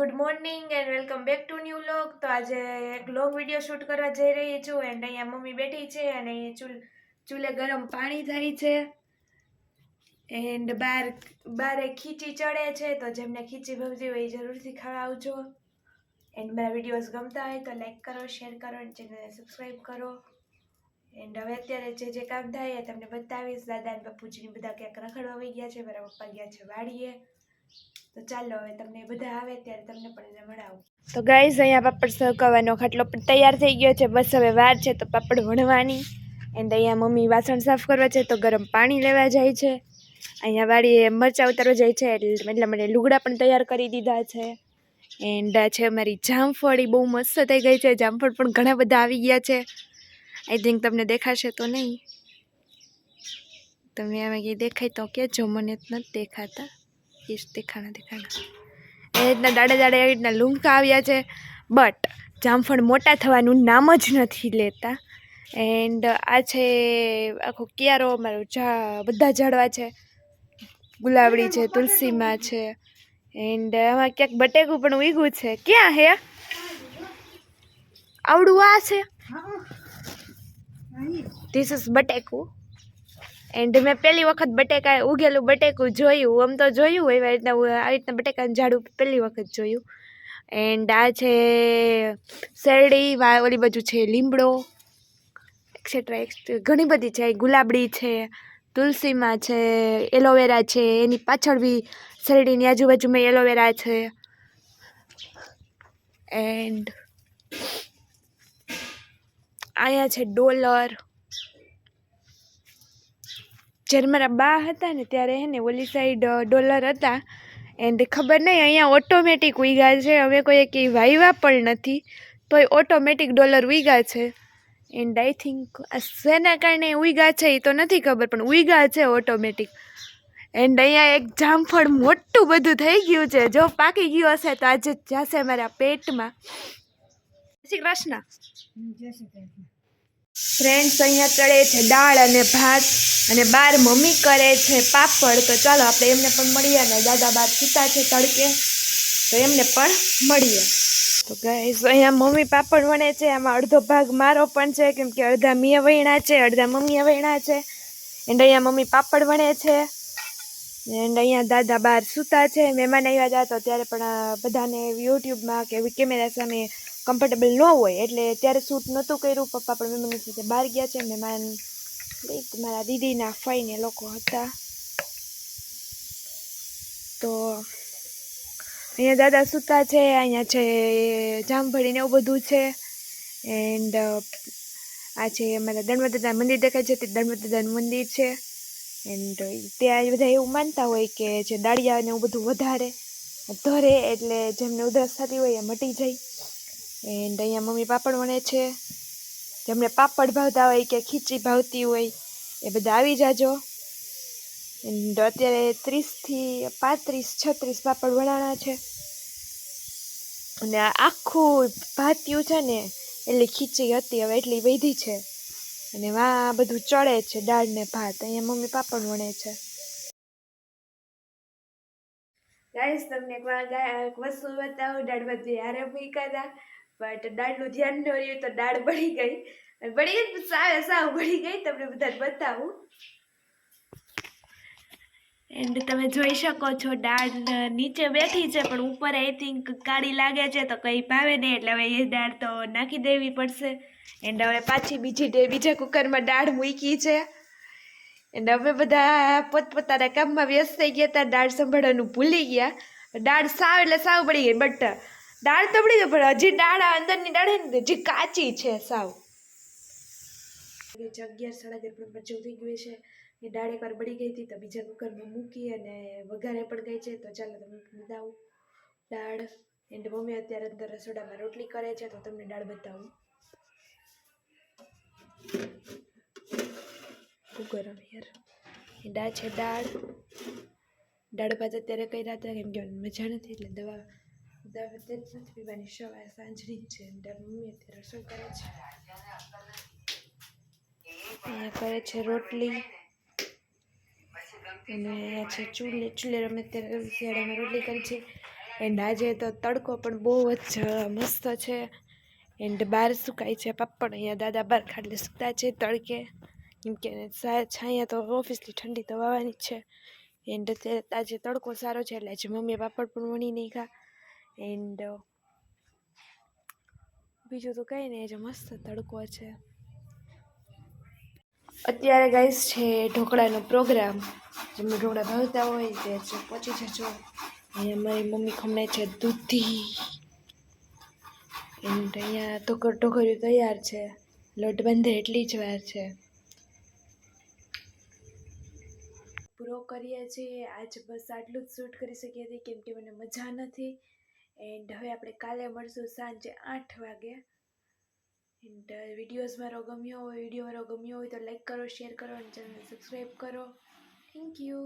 Good morning and welcome back to new vlog. તો આજે એક લોંગ વિડીયો શૂટ કરવા જઈ રહી છું એન્ડ અહીંયા મમ્મી બેઠી છે અને ચૂલે ગરમ પાણી થાય છે એન્ડ બારે ખીચી ચડે છે. તો જેમને ખીચી ભાવતી હોય એ જરૂરથી ખાવા આવજો એન્ડ મારા વિડીયોઝ ગમતા હોય તો લાઈક કરો, શેર કરો અને ચેનલને સબસ્ક્રાઈબ કરો. એન્ડ હવે અત્યારે જે કામ થાય એ તમને બતાવીશ. દાદા અને બાપુજીની બધા ક્યાંક રખડવા વહી ગયા છે, મારા પપ્પા ગયા છે વાડીએ. તો ચાલો હવે તમને બધા આવે ત્યારે તમને પણ એને મળાવું. તો ગાઈઝ અહીંયા પાપડ શેકવાનો ખાટલો પણ તૈયાર થઈ ગયો છે. બસ હવે વાર છે તો પાપડ વણવાની. એન્ડ અહીંયા મમ્મી વાસણ સાફ કરવા છે તો ગરમ પાણી લેવા જાય છે. અહીંયા વાડીએ મરચાં ઉતારવા જાય છે એટલા માટે લુગડા પણ તૈયાર કરી દીધા છે. એન્ડ આ છે અમારી જામફળ, બહુ મસ્ત થઈ ગઈ છે. જામફળ પણ ઘણા બધા આવી ગયા છે. આઈ થિંક તમને દેખાશે તો નહીં, તમે આમાં કંઈ દેખાય તો કહેજો, મને નથી દેખાતા. દેખાણા એ રીતના દાડે એવી રીતના લૂંકા આવ્યા છે, બટ જામફળ મોટા થવાનું નામ જ નથી લેતા. એન્ડ આ છે આખો કિયારો અમારો, બધા ઝાડવા છે, ગુલાબડી છે, તુલસીમાં છે. એન્ડ આમાં ક્યાંક બટેકું પણ ઉગ્યું છે. ક્યાં હે આવડું? આ છે ધીસ ઇઝ બટેકું. એન્ડ મેં પહેલી વખત બટેકા ઉગેલું બટેકું જોયું. આમ તો જોયું હોય એવી રીતના બટેકાનું ઝાડું પહેલી વખત જોયું. એન્ડ આ છે શેરડી, ઓલી બાજુ છે લીમડો, એક્સેટ્રા ઘણી બધી છે. ગુલાબડી છે, તુલસીમાં છે, એલોવેરા છે, એની પાછળ બી શેરડીની આજુબાજુમાં એલોવેરા છે. એન્ડ અહીંયા છે ડોલર. જ્યારે મારા બા હતા ને ત્યારે હે ને ઓલી સાઈડ ડોલર હતા. એન્ડ ખબર નહીં અહીંયા ઓટોમેટિક ઉગ્યા છે. હવે કોઈ કંઈ વાવ્યા પણ નથી તોય ઓટોમેટિક ડોલર ઉગ્યા છે. એન્ડ આઈ થિંક શેના કારણે ઉગ્યા છે એ તો નથી ખબર, પણ ઉગ્યા છે ઓટોમેટિક. એન્ડ અહીંયા એક જામફળ મોટું બધું થઈ ગયું છે. જો પાકી ગયું હશે તો આજે જશે મારા પેટમાં. જય શ્રી કૃષ્ણ. ફ્રેન્ડ્સ, અહીંયા ચડે છે દાળ અને ભાત અને બાર મમ્મી કરે છે પાપડ. તો ચાલો આપણે એમને પણ મળીએ. અને દાદા બાર સૂતા છે તડકે, તો એમને પણ મળીએ. તો ગાઈસ અહીંયા મમ્મી પાપડ વણે છે. આમાં અડધો ભાગ મારો પણ છે, કેમ કે અડધા મીએ વણ્યા છે, અડધા મમ્મીએ વણ્યા છે. એન્ડ અહીંયા મમ્મી પાપડ વણે છે. એન્ડ અહીંયા દાદા બાર સૂતા છે. મહેમાન આવ્યા હતા તો ત્યારે પણ બધાને યુટ્યુબમાં કે કેમેરા સામે કમ્ફર્ટેબલ ન હોય એટલે ત્યારે શૂટ નહોતું કર્યું. પપ્પા પણ મહેમાનની સાથે બહાર ગયા છે. મહેમાન મારા દીદીના ફઈને લોકો હતા. તો અહીંયા દાદા સૂતા છે. અહીંયા છે જામફળીને એવું બધું છે. એન્ડ આ છે અમારા ધર્મદ દાદા મંદિર દેખાય છે, તે ધર્મદ દાદાનું મંદિર છે. એન્ડ ત્યાં બધા એવું માનતા હોય કે જે દાળિયા ને એવું બધું વધારે ધરે એટલે જેમને ઉધરસ થતી હોય એ મટી જાય. એન્ડ અહીંયા મમ્મી પાપડ વણે છે. જેમને પાપડ ભાવતા હોય કે ખીચી ભાવતી હોય એ બધા આવી જાજો. એન્ડ અત્યારે 30 થી 35 36 પાપડ વણાણા છે. અને આખું ભાતિયું છે ને એટલી ખીચી હતી, હવે એટલી વધી છે. અને વા બધું ચડે છે, દાળ ને ભાત. અહીંયા મમ્મી પાપડ વણે છે. ગાઈસ, તમને એક વસ્તુ બતાવું. દાળ ભાત હારે મૂક્યા હતા, બટ દાળનું ધ્યાન ન રહ્યું તો દાળ બળી ગઈ. સાવ બળી ગઈ. તમને બધા બતાવું. એન્ડ તમે જોઈ શકો છો દાળ નીચે બેઠી છે, પણ ઉપર આઈ થિંક કાળી લાગે છે તો કંઈ ભાવે નહીં, એટલે હવે એ દાળ તો નાખી દેવી પડશે. એન્ડ હવે પાછી બીજા કુકરમાં દાળ મૂકી છે. એન્ડ હવે બધા પોતપોતાના કામમાં વ્યસ્ત થઈ ગયા હતા. દાળ સંભાળવાનું ભૂલી ગયા. દાળ સાવ બળી ગઈ, બટ દાળ તો બળી ગઈ પણ હજી દાળ અંદરની દાળ ને હજી કાચી છે સાવ. 11 સાડા 11 પણ બચવું થઈ ગયું છે. એ દાળ એકવાર બળી ગઈ હતી તો બીજા કુકરમાં મૂકી અને વઘારે પણ ગઈ છે. તો ચાલો તમને બતાવું દાળ. એન્ડ મમ્મી અત્યારે અંદર રસોડામાં રોટલી કરે છે, તો તમને દાળ બતાવું. ગરમ યાર. એન્ડ આ છે દાળ ભાત અત્યારે કર્યા હતા, કેમ કે મજા નથી એટલે દવા નથી પીવાની. સવાર સાંજની છે. એન્ડ મમ્મી અત્યારે રસોઈ કરે છે. અહીંયા કરે છે રોટલી. અને અહીંયા છે ચૂલે અમે અત્યારે શિયાળામાં રોટલી કરી છે. એન્ડ આજે તો તડકો પણ બહુ જ મસ્ત છે એન્ડ બહાર સુકાય છે પાપડ. અહીંયા દાદા બહાર ખાટલે સૂકતા છે તડકે, કેમ કે છાયા તો ઓફિસની ઠંડી તો વાવાની જ છે. એન્ડ આજે તડકો સારો છે એટલે આજે મમ્મીએ પાપડ પણ વણી નાખ્યા. એન્ડ બીજું તો કંઈ નહીં, આજે મસ્ત તડકો છે. અત્યારે ગાઈસ છે ઢોકળાનો પ્રોગ્રામ. જેમને ઢોકળા ભાવતા હોય તે પહોંચી જજો. અહીંયા મારી મમ્મી ખમણે છે દૂધી એન્ડ અહીંયા ઢોકળિયું તૈયાર છે. લોટ બંધે એટલી જ વાર છે. પૂરો કરીએ છીએ. આજ બસ આટલું જ શૂટ કરી શકીએ હતી કેમ કે મને મજા નથી. એન્ડ હવે આપણે કાલે મળશું સાંજે 8 વાગે. એન્ડ વિડીયો મારો ગમ્યો હોય તો લાઈક કરો, શેર કરો અને ચેનલને સબસ્ક્રાઈબ કરો. Thank you.